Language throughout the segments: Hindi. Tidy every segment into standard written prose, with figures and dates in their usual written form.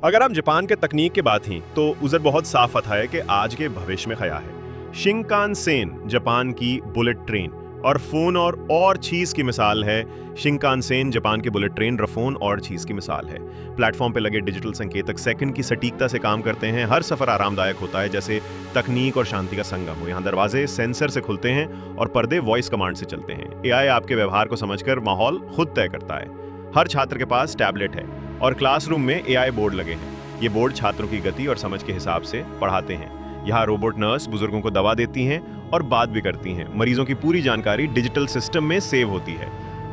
अगर हम जापान के तकनीक की बात ही तो उधर बहुत साफ पता है कि आज के भविष्य में खया है। शिंकानसेन जापान की बुलेट ट्रेन और फोन और चीज की मिसाल है। शिंकानसेन जापान की बुलेट ट्रेन रफोन और चीज की मिसाल है। प्लेटफॉर्म पे लगे डिजिटल संकेतक सेकंड की सटीकता से काम करते हैं। हर सफर आरामदायक होता है, जैसे तकनीक और शांति का संगम हो। यहाँ दरवाजे सेंसर से खुलते हैं और पर्दे वॉइस कमांड से चलते हैं। एआई आपके व्यवहार को समझकर माहौल खुद तय करता है। हर छात्र के पास टैबलेट है और क्लासरूम में एआई बोर्ड लगे हैं। ये बोर्ड छात्रों की गति और समझ के हिसाब से पढ़ाते हैं। यहाँ रोबोट नर्स बुजुर्गों को दवा देती हैं और बात भी करती हैं। मरीजों की पूरी जानकारी डिजिटल सिस्टम में सेव होती है।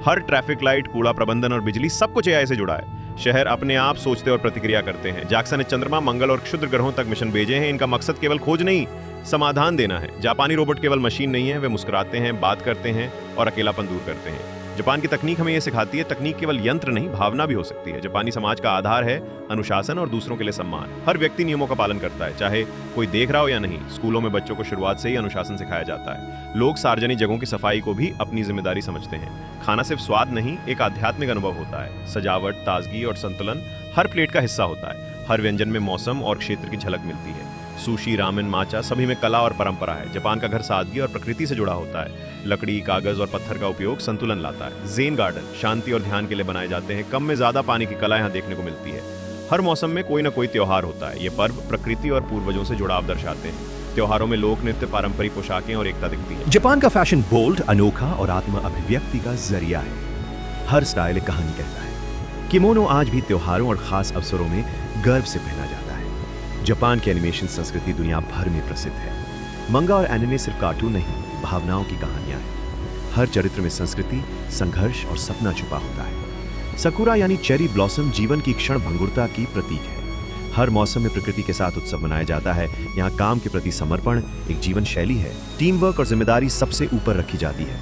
हर ट्रैफिक लाइट, कूड़ा प्रबंधन और बिजली सब कुछ एआई से जुड़ा है। शहर अपने आप सोचते और प्रतिक्रिया करते हैं। जाक्सा ने चंद्रमा, मंगल और क्षुद्र ग्रहों तक मिशन भेजे हैं। इनका मकसद केवल खोज नहीं, समाधान देना है। जापानी रोबोट केवल मशीन नहीं है, वे मुस्कुराते हैं, बात करते हैं और अकेलापन दूर करते हैं। जापान की तकनीक हमें यह सिखाती है, तकनीक केवल यंत्र नहीं, भावना भी हो सकती है। जापानी समाज का आधार है अनुशासन और दूसरों के लिए सम्मान। हर व्यक्ति नियमों का पालन करता है, चाहे कोई देख रहा हो या नहीं। स्कूलों में बच्चों को शुरुआत से ही अनुशासन सिखाया जाता है। लोग सार्वजनिक जगहों की सफाई को भी अपनी जिम्मेदारी समझते हैं। खाना सिर्फ स्वाद नहीं, एक आध्यात्मिक अनुभव होता है। सजावट, ताजगी और संतुलन हर प्लेट का हिस्सा होता है। हर व्यंजन में मौसम और क्षेत्र की झलक मिलती है। सुशी, रामेन, माचा सभी में कला और परंपरा है। जापान का घर सादगी और प्रकृति से जुड़ा होता है। लकड़ी, कागज और पत्थर का उपयोग संतुलन लाता है। ज़ेन गार्डन शांति और ध्यान के लिए बनाए जाते हैं। कम में ज्यादा पानी की कला यहाँ देखने को मिलती है। हर मौसम में कोई ना कोई त्योहार होता है। ये पर्व प्रकृति और पूर्वजों से जुड़ाव दर्शाते हैं। त्योहारों में लोक नृत्य, पारंपरिक पोशाकें और एकता दिखती है। जापान का फैशन बोल्ड, अनोखा और आत्म अभिव्यक्ति का जरिया है। हर स्टाइल एक कहानी कहता है। किमोनो आज भी त्योहारों और खास अवसरों में गर्व से पहना जाता है। जापान की एनिमेशन संस्कृति दुनिया भर में प्रसिद्ध है। मंगा और एनिमे सिर्फ कार्टून नहीं, भावनाओं की कहानियां हैं। हर चरित्र में संस्कृति, संघर्ष और सपना छुपा होता है। सकुरा यानी चेरी ब्लॉसम जीवन की क्षण भंगुरता की प्रतीक है। हर मौसम में प्रकृति के साथ उत्सव मनाया जाता है। यहाँ काम के प्रति समर्पण एक जीवन शैली है। टीम वर्क और जिम्मेदारी सबसे ऊपर रखी जाती है।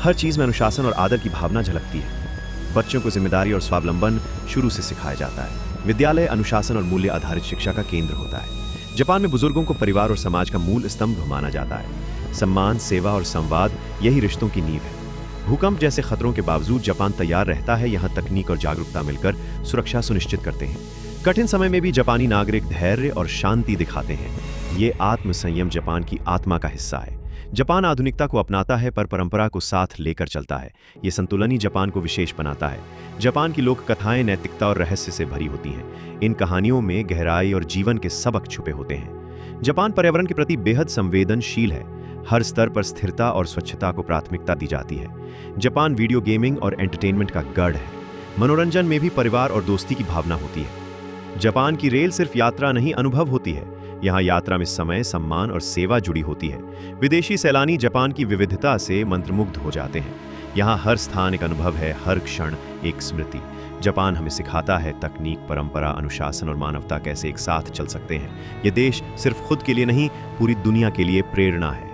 हर चीज में अनुशासन और आदर की भावना झलकती है। बच्चों को जिम्मेदारी और स्वावलंबन शुरू से सिखाया जाता है। विद्यालय अनुशासन और मूल्य आधारित शिक्षा का केंद्र होता है। जापान में बुजुर्गों को परिवार और समाज का मूल स्तंभ माना जाता है। सम्मान, सेवा और संवाद यही रिश्तों की नींव है। भूकंप जैसे खतरों के बावजूद जापान तैयार रहता है। यहाँ तकनीक और जागरूकता मिलकर सुरक्षा सुनिश्चित करते हैं। कठिन समय में भी जापानी नागरिक धैर्य और शांति दिखाते हैं। ये आत्म संयम जापान की आत्मा का हिस्सा है। जापान आधुनिकता को अपनाता है पर परंपरा को साथ लेकर चलता है। ये संतुलन ही जापान को विशेष बनाता है। जापान की लोक कथाएं नैतिकता और रहस्य से भरी होती हैं। इन कहानियों में गहराई और जीवन के सबक छुपे होते हैं। जापान पर्यावरण के प्रति बेहद संवेदनशील है। हर स्तर पर स्थिरता और स्वच्छता को प्राथमिकता दी जाती है। जापान वीडियो गेमिंग और एंटरटेनमेंट का गढ़ है। मनोरंजन में भी परिवार और दोस्ती की भावना होती है। जापान की रेल सिर्फ यात्रा नहीं, अनुभव होती है। यहाँ यात्रा में समय, सम्मान और सेवा जुड़ी होती है। विदेशी सैलानी जापान की विविधता से मंत्रमुग्ध हो जाते हैं। यहाँ हर स्थान एक अनुभव है, हर क्षण एक स्मृति। जापान हमें सिखाता है तकनीक, परंपरा, अनुशासन और मानवता कैसे एक साथ चल सकते हैं। ये देश सिर्फ खुद के लिए नहीं, पूरी दुनिया के लिए प्रेरणा है।